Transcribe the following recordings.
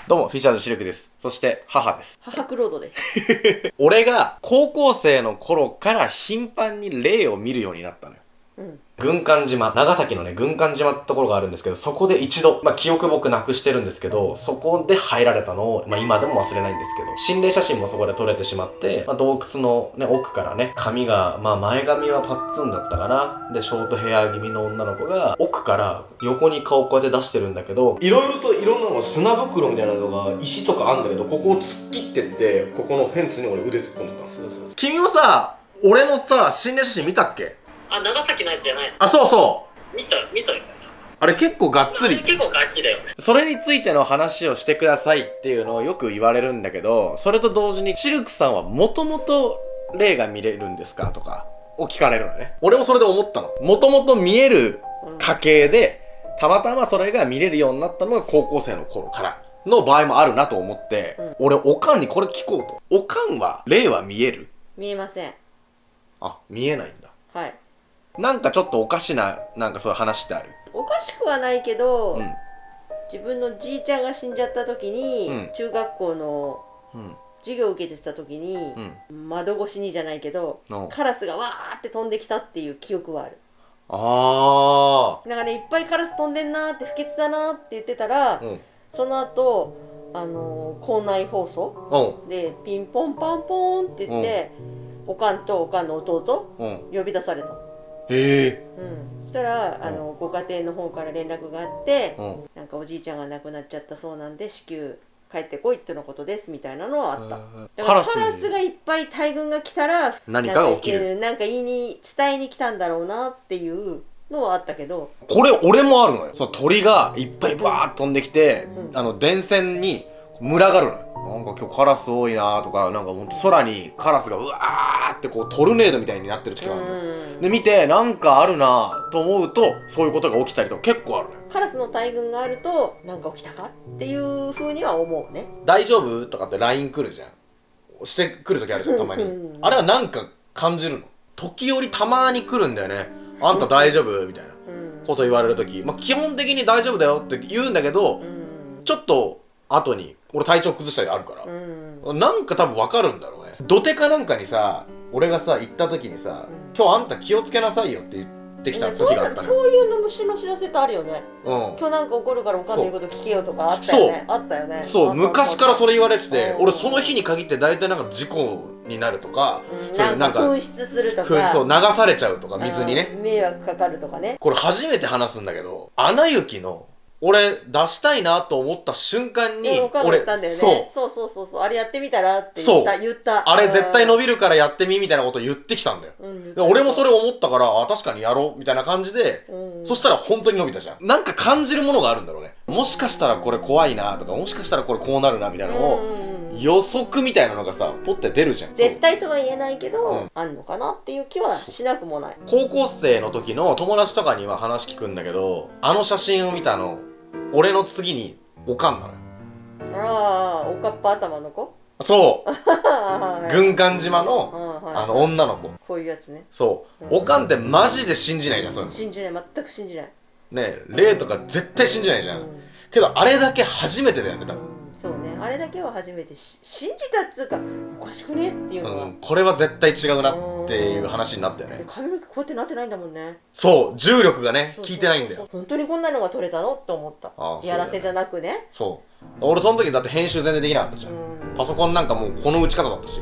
どうも、フィッシャーズシルクです。そして、母です。母クロードです。俺が高校生の頃から頻繁に霊を見るようになったのよ。軍艦島、長崎のね、軍艦島ってところがあるんですけど、そこで一度、記憶僕なくしてるんですけど、そこで入られたのを、今でも忘れないんですけど、心霊写真もそこで撮れてしまって、洞窟のね、奥からね、髪が、前髪はパッツンだったかな。で、ショートヘア気味の女の子が、奥から横に顔こうやって出してるんだけど、いろいろといろんなのが砂袋みたいなのが、石とかあんだけど、ここを突っ切ってって、ここのフェンスに俺腕突っ込んでた。そうそう。君もさ、俺のさ、心霊写真見たっけ？長崎のやつじゃないの？あ、そうそう。見たよ。あれ結構がっつり。結構ガチだよね。それについての話をしてくださいっていうのをよく言われるんだけど、それと同時にシルクさんはもともと霊が見れるんですかとかを聞かれるのね。俺もそれで思ったの。もともと見える家系で、たまたまそれが見れるようになったのが高校生の頃からの場合もあるなと思って、俺おかんにこれ聞こうと。おかんは霊は見える？見えません。あ、見えないんだ。はい。なんかちょっとおかしな、なんかそういう話ってある？おかしくはないけど、自分のじいちゃんが死んじゃった時に、中学校の授業を受けてた時に、窓越しにじゃないけど、カラスがわーって飛んできたっていう記憶はある。なんかね、いっぱいカラス飛んでんなーって不潔だなーって言ってたら、その後校内放送でピンポンパンポンって言って、おかんとおかんの弟、呼び出された。へえ。そしたらご家庭の方から連絡があって、なんかおじいちゃんが亡くなっちゃったそうなんで至急帰ってこいってのことですみたいなのはあった。だからカラスがいっぱい大群が来たら何かが起きる、なんか伝えに来たんだろうなっていうのはあったけど、これ俺もあるのよ。その鳥がいっぱいバーッと飛んできて、電線に群がるのよ。なんか今日カラス多いなとか、なんかほんと空にカラスがうわーってこうトルネードみたいになってる時があるのよ。で見てなんかあるなと思うと、そういうことが起きたりとか結構あるのよ。カラスの大群があるとなんか起きたかっていう風には思うね。大丈夫とかって LINE 来るじゃん。してくる時あるじゃん、たまに。あれはなんか感じるの。時折たまに来るんだよね。あんた大丈夫みたいなこと言われる時、基本的に大丈夫だよって言うんだけど、ちょっと後に俺体調崩したりあるから、なんか多分分かるんだろうね。土手かなんかにさ、俺がさ行った時にさ、今日あんた気をつけなさいよって言ってきた時があったの。そういうの虫の知らせってあるよね。今日なんか起こるからおかんの言うこと聞けよとかあったよね。あったよね。そう、昔からそれ言われてて、俺その日に限って大体なんか事故になるとか、なんか紛失するとか、そう流されちゃうとか、水にね迷惑かかるとかね。これ初めて話すんだけど、アナ雪の俺出したいなと思った瞬間に、俺そうあれやってみたらって言った。あれ絶対伸びるからやってみみたいなこと言ってきたんだよ。俺もそれ思ったから、確かにやろうみたいな感じで、そしたら本当に伸びたじゃん。なんか感じるものがあるんだろうね。もしかしたらこれ怖いなとか、もしかしたらこれこうなるなみたいなのを予測みたいなのがさ、ポッて出るじゃん。絶対とは言えないけど、あんのかなっていう気はしなくもない。高校生の時の友達とかには話聞くんだけど、あの写真を見たの俺の次におかんなのよ。ああ、おかっぱ頭の子。そう軍艦島の女の子。こういうやつね。そうおかんってマジで信じないじゃん、そういうの。信じない、全く信じない。ねえ、霊とか絶対信じないじゃん。けどあれだけ初めてだよね、多分。そうね、あれだけは初めて信じたっつうか、おかしくねっていうのは、これは絶対違うなっていう話になったよね。髪の毛こうやってなってないんだもんね。そう、重力がね効いてないんだよ。本当にこんなのが撮れたのって思った。やらせじゃなくね。そう俺その時だって編集全然できなかったじゃん。パソコンなんかもうこの打ち方だったし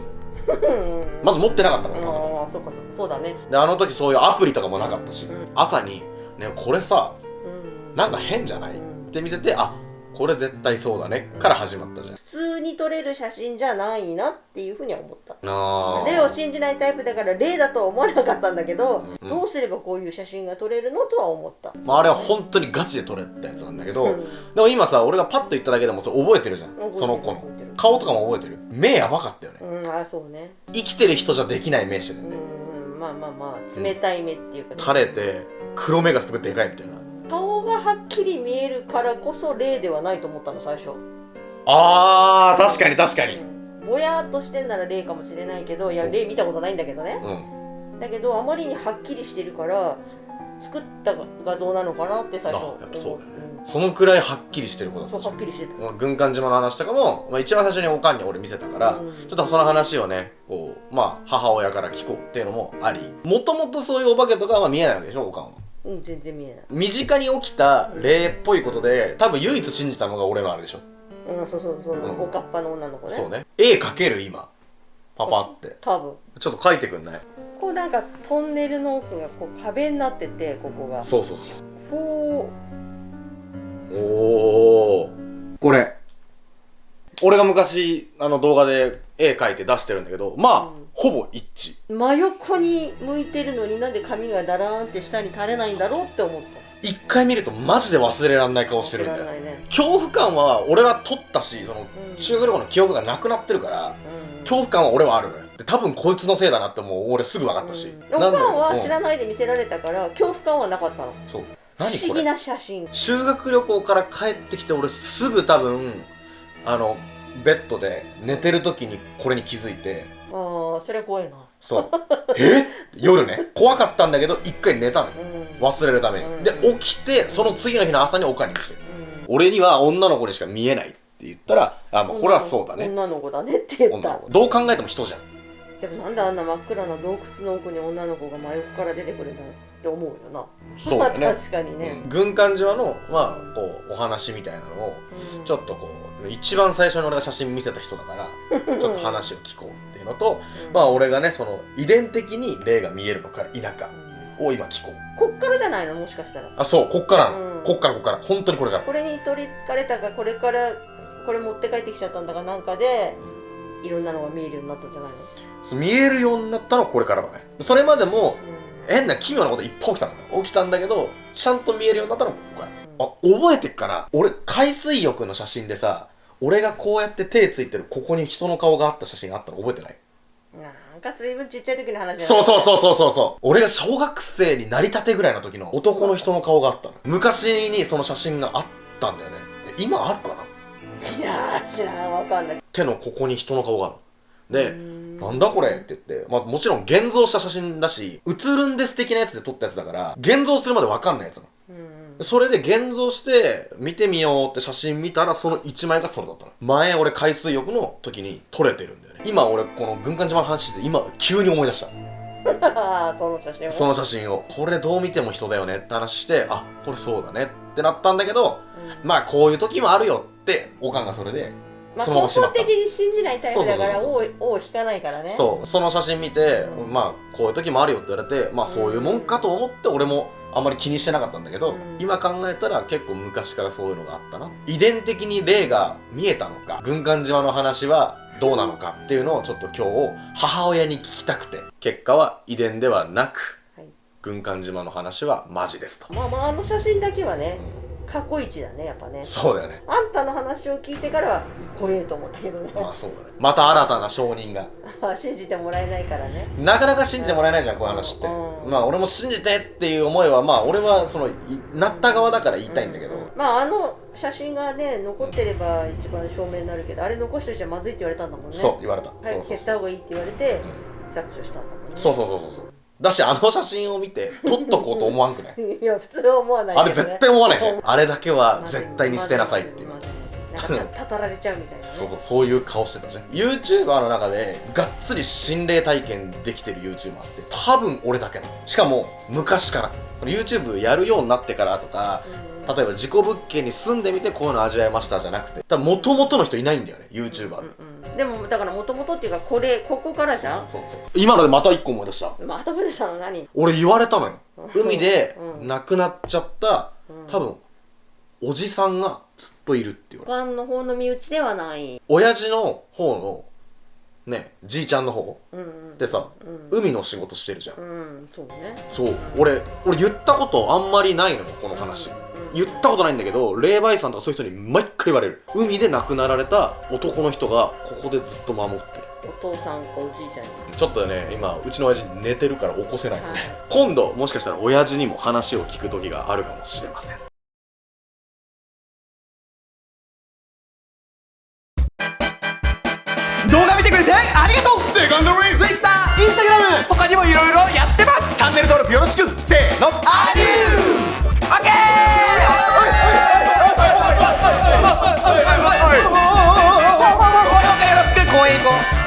まず持ってなかったから、パソコン。そうかそうだね。であの時そういうアプリとかもなかったし、朝にね、これさなんか変じゃないって見せて、あ、これ絶対そうだねから始まったじゃん。普通に撮れる写真じゃないなっていうふうには思った。霊を信じないタイプだから霊だとは思わなかったんだけど、どうすればこういう写真が撮れるのとは思った。あれは本当にガチで撮れたやつなんだけど、でも今さ、俺がパッと言っただけでもそれ覚えてるじゃん。その子の顔とかも覚えてる。目やばかったよね。あ、そうね。生きてる人じゃできない目してるね。まあ冷たい目っていうか、垂れて黒目がすごいでかいみたいな。顔がはっきり見えるからこそ霊ではないと思ったの、最初。あー、確かに確かに。ぼやーっとしてんなら霊かもしれないけど、いや霊見たことないんだけどね。だけどあまりにはっきりしてるから作った画像なのかなって最初。やっぱそうだよね。そのくらいはっきりしてる子だった。そうはっきりしてた。軍艦島の話とかも、一番最初におかんに俺見せたから、ちょっとその話をねこう母親から聞こうっていうのもあり、もともとそういうお化けとかは見えないわけでしょおかんは。全然見えない。身近に起きた霊っぽいことで多分唯一信じたのが俺のあれでしょ。そう、おかっぱの女の子ね。そうね。絵描ける今パパって多分ちょっと描いてくんない？こうなんかトンネルの奥がこう壁になってて、ここがそうこう。おー、これ俺が昔動画で絵描いて出してるんだけど、ほぼ一致。真横に向いてるのになんで髪がだらーんって下に垂れないんだろうって思った。一回見るとマジで忘れらんない顔してるんだよ、恐怖感は俺は取ったし、その修学旅行の記憶がなくなってるから、恐怖感は俺はあるのよ。で多分こいつのせいだなってもう俺すぐ分かったし、おかんは知らないで見せられたから恐怖感はなかったの。そう、不思議な写真。修学旅行から帰ってきて俺すぐ多分ベッドで寝てる時にこれに気づいて、それ怖いな。そう夜ね怖かったんだけど一回寝たのよ、忘れるために。で起きてその次の日の朝におかんに見せて、俺には女の子にしか見えないって言ったら、もうこれはそうだね、女の子だねって言った。どう考えても人じゃん。でもなんであんな真っ暗な洞窟の奥に女の子が真横から出てくるんだって思うよな。そうだね確かにね。軍艦島のこうお話みたいなのをちょっとこう一番最初に俺が写真見せた人だからちょっと話を聞こうっていうのと、俺がねその遺伝的に霊が見えるのか否かを今聞こう。こっからじゃないの、もしかしたら。そう、こっからなの、こっから本当にこれから。これに取りつかれたか、これからこれ持って帰ってきちゃったんだかなんかで、いろんなのが見えるようになったんじゃないの。見えるようになったのはこれからだね。それまでも、変な奇妙なこといっぱい起きたのよ。起きたんだけどちゃんと見えるようになったのはここから、覚えてっかな。俺海水浴の写真でさ、俺がこうやって手ついてるここに人の顔があった写真あったの覚えてない？なんか随分ちっちゃい時の話だ。そう俺が小学生になりたてぐらいの時の男の人の顔があったの。昔にその写真があったんだよね。今あるかな。いやー知らん、わかんない。手のここに人の顔があるで、なんだこれって言って、もちろん現像した写真だし、写るんです的なやつで撮ったやつだから現像するまでわかんないやつなの。それで現像して見てみようって写真見たらその1枚がそれだったの。前俺海水浴の時に撮れてるんだよね。今俺この軍艦島の話で今急に思い出したその写真をこれどう見ても人だよねって話して、これそうだねってなったんだけど、こういう時もあるよっておかんがそれで根本的に信じないタイプだから尾を引かないからね。その写真見て、こういう時もあるよって言われて、そういうもんかと思って俺もあんまり気にしてなかったんだけど、今考えたら結構昔からそういうのがあったな。遺伝的に霊が見えたのか、軍艦島の話はどうなのかっていうのをちょっと今日母親に聞きたくて、結果は遺伝ではなく、軍艦島の話はマジですと。あの写真だけはね、過去一だね、やっぱね。そうだよね。あんたの話を聞いてからは怖えと思ったけどね。そうだね。また新たな証人が信じてもらえないからね。なかなか信じてもらえないじゃん、こういう話って。俺も信じてっていう思いは俺はそのなった側だから言いたいんだけど、あの写真がね残ってれば一番証明になるけど、あれ残してるじゃまずいって言われたんだもんね。そう言われた。消した方がいいって言われて削除したんだもんね。そうだし、あの写真を見て撮っとこうと思わんくない？いや普通は思わないけどね。あれ絶対思わないじゃん。あれだけは絶対に捨てなさいっていう。なんかたたられちゃうみたいなね。そういう顔してたじゃん。 YouTuber の中でがっつり心霊体験できてる YouTuber って多分俺だけなの。しかも昔から YouTube やるようになってからとか、例えば事故物件に住んでみてこういうの味わいましたじゃなくて、多分元々の人いないんだよね YouTuber で。でもだから元々っていうかここからじゃん。そう今のでまた一個思い出した。また思い出したの何？俺言われたのよ。海で亡くなっちゃった多分おじさんがずっといるって言われた。他の方の身内ではない。親父の方のね、じいちゃんの方でさ、海の仕事してるじゃん。そうね。そう俺言ったことあんまりないのよ、この話。言ったことないんだけど、霊媒師さんとかそういう人に毎回言われる。海で亡くなられた男の人がここでずっと守ってる。お父さんかおじいちゃんに。ちょっとね、今うちの親父寝てるから起こせないので、今度もしかしたら親父にも話を聞く時があるかもしれません。動画見てくれてありがとう。セカンドレイン、Twitter、Instagram、他にもいろいろやってます。チャンネル登録よろしく。せーの、アデュー。オッケー。公園行こう。